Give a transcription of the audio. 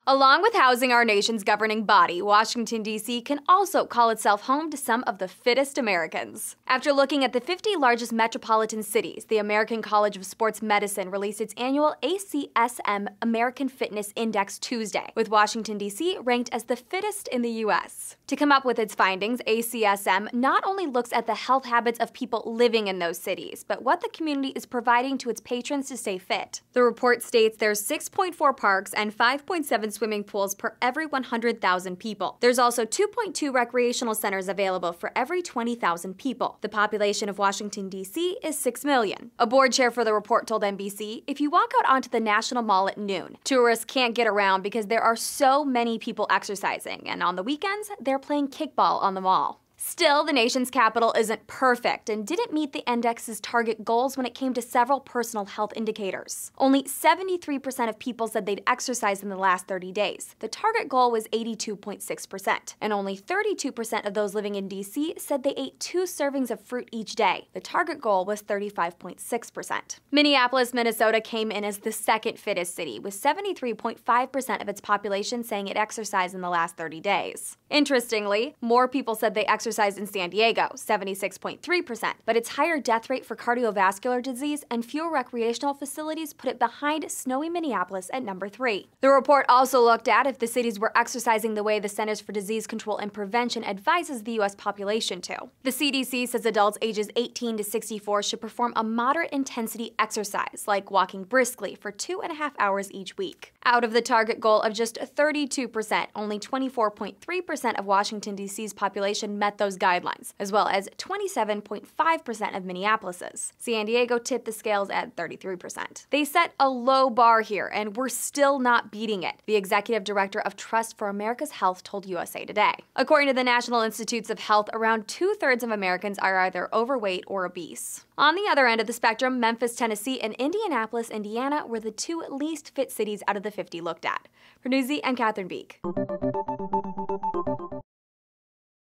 Along with housing our nation's governing body, Washington, D.C. can also call itself home to some of the fittest Americans. After looking at the 50 largest metropolitan cities, the American College of Sports Medicine released its annual ACSM American Fitness Index Tuesday, with Washington, D.C. ranked as the fittest in the U.S. To come up with its findings, ACSM not only looks at the health habits of people living in those cities, but what the community is providing to its patrons to stay fit. The report states there's 6.4 parks and 5.7 swimming pools per every 100,000 people. There's also 2.2 recreational centers available for every 20,000 people. The population of Washington, D.C. is 6 million. A board chair for the report told NBC, if you walk out onto the National Mall at noon, tourists can't get around because there are so many people exercising, and on the weekends, they're playing kickball on the mall. Still, the nation's capital isn't perfect and didn't meet the index's target goals when it came to several personal health indicators. Only 73% of people said they'd exercised in the last 30 days. The target goal was 82.6%, and only 32% of those living in D.C. said they ate 2 servings of fruit each day. The target goal was 35.6%. Minneapolis, Minnesota came in as the second fittest city, with 73.5% of its population saying it exercised in the last 30 days. Interestingly, more people said they exercised in San Diego, 76.3%, but its higher death rate for cardiovascular disease and fewer recreational facilities put it behind snowy Minneapolis at number 3. The report also looked at if the cities were exercising the way the Centers for Disease Control and Prevention advises the U.S. population to. The CDC says adults ages 18 to 64 should perform a moderate intensity exercise, like walking briskly for 2.5 hours each week. Out of the target goal of just 32%, only 24.3% of Washington, D.C.'s population met those guidelines, as well as 27.5% of Minneapolis's. San Diego tipped the scales at 33%. They set a low bar here, and we're still not beating it, the executive director of Trust for America's Health told USA Today. According to the National Institutes of Health, around 2/3 of Americans are either overweight or obese. On the other end of the spectrum, Memphis, Tennessee, and Indianapolis, Indiana were the 2 least fit cities out of the 50 looked at. For Newsy, I'm Catherine Beek.